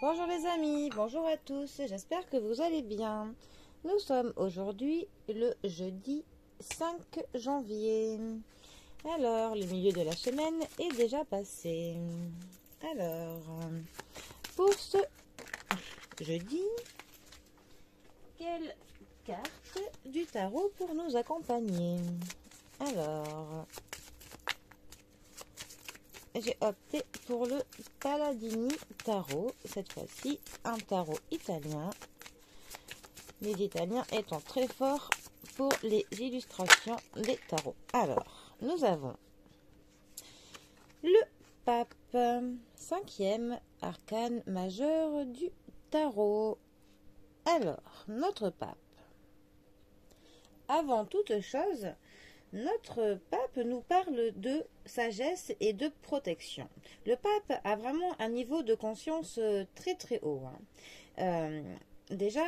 Bonjour les amis, bonjour à tous, j'espère que vous allez bien. Nous sommes aujourd'hui le jeudi 5 janvier. Alors, le milieu de la semaine est déjà passé. Alors, pour ce jeudi, quelle carte du tarot pour nous accompagner? Alors, j'ai opté pour le Paladini Tarot, cette fois-ci un tarot italien. Les Italiens étant très forts pour les illustrations des tarots. Alors, nous avons le pape, cinquième arcane majeur du tarot. Alors, notre pape. Avant toute chose, notre pape nous parle de sagesse et de protection. Le pape a vraiment un niveau de conscience très très haut. Déjà,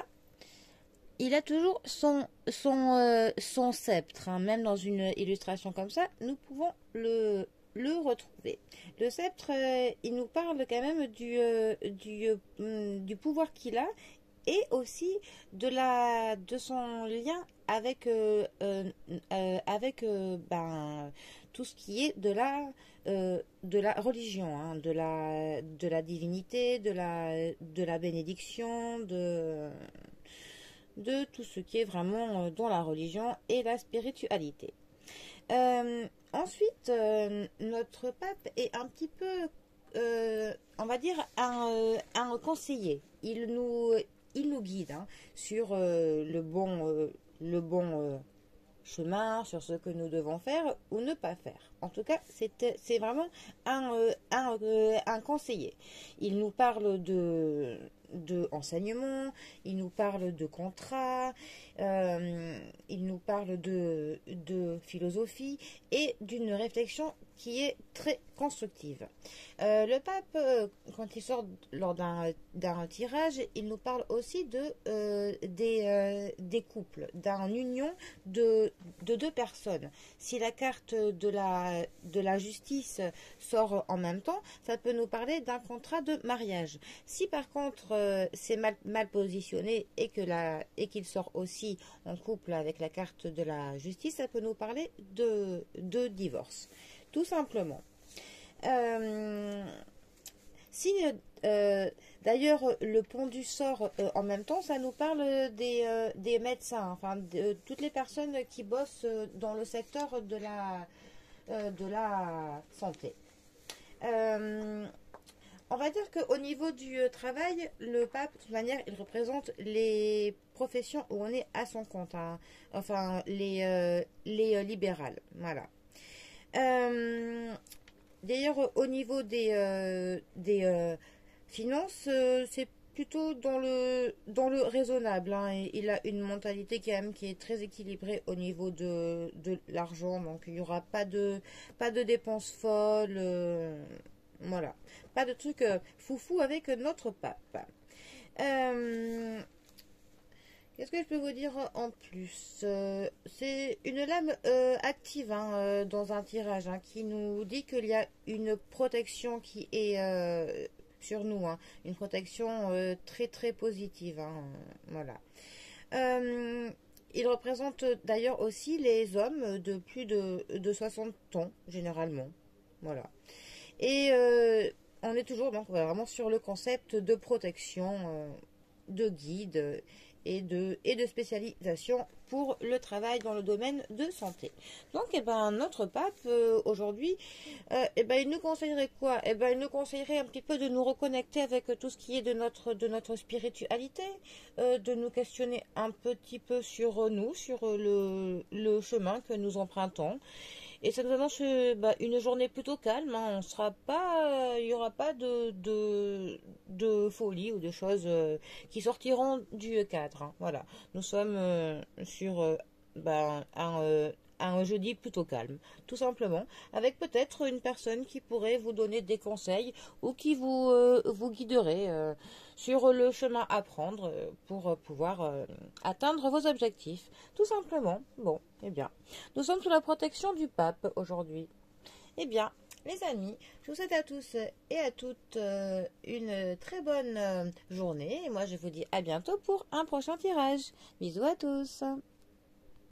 il a toujours son sceptre. Même dans une illustration comme ça, nous pouvons le retrouver. Le sceptre, il nous parle quand même du pouvoir qu'il a et aussi de son lien avec, tout ce qui est de la religion, de la divinité, de la bénédiction, de tout ce qui est vraiment dans la religion et la spiritualité. Ensuite, notre pape est un petit peu, on va dire, un conseiller. Il nous guide sur le bon chemin, sur ce que nous devons faire ou ne pas faire. En tout cas, c'est vraiment un conseiller. Il nous parle de enseignement, il nous parle de contrat, il nous parle de philosophie et d'une réflexion qui est très constructive. Le pape, quand il sort lors d'un tirage, il nous parle aussi des couples, d'une union de deux personnes. Si la carte de la justice sort en même temps, ça peut nous parler d'un contrat de mariage. Si par contre c'est mal positionné et qu'il sort aussi en couple avec la carte de la justice, ça peut nous parler de divorce. Tout simplement. Si d'ailleurs le pendu sort en même temps, ça nous parle des médecins, enfin de toutes les personnes qui bossent dans le secteur de la santé. On va dire qu'au niveau du travail, le pape, de toute manière, il représente les professions où on est à son compte, enfin les libérales, voilà. D'ailleurs, au niveau des finances, c'est plutôt dans le raisonnable. Il a une mentalité quand même qui est très équilibrée au niveau de l'argent. Donc, il n'y aura pas de dépenses folles. Voilà. Pas de trucs foufou avec notre pape. Qu'est-ce que je peux vous dire en plus? C'est une lame active dans un tirage qui nous dit qu'il y a une protection qui est sur nous, une protection très très positive. Voilà. Il représente d'ailleurs aussi les hommes de plus de 60 ans, généralement. Voilà. Et on est toujours donc vraiment sur le concept de protection, de guide et de spécialisation pour le travail dans le domaine de santé. Donc, notre pape, aujourd'hui, il nous conseillerait quoi? Il nous conseillerait un petit peu de nous reconnecter avec tout ce qui est de notre spiritualité, de nous questionner un petit peu sur nous, sur le chemin que nous empruntons. Et ça nous annonce une journée plutôt calme. On sera pas, il n'y aura pas de folie ou de choses qui sortiront du cadre. Voilà. Nous sommes sur un jeudi plutôt calme, tout simplement, avec peut-être une personne qui pourrait vous donner des conseils ou qui vous guiderait sur le chemin à prendre pour pouvoir atteindre vos objectifs, tout simplement. Bon, eh bien, nous sommes sous la protection du pape aujourd'hui. Eh bien, Les amis, je vous souhaite à tous et à toutes une très bonne journée. Et moi, je vous dis à bientôt pour un prochain tirage. Bisous à tous.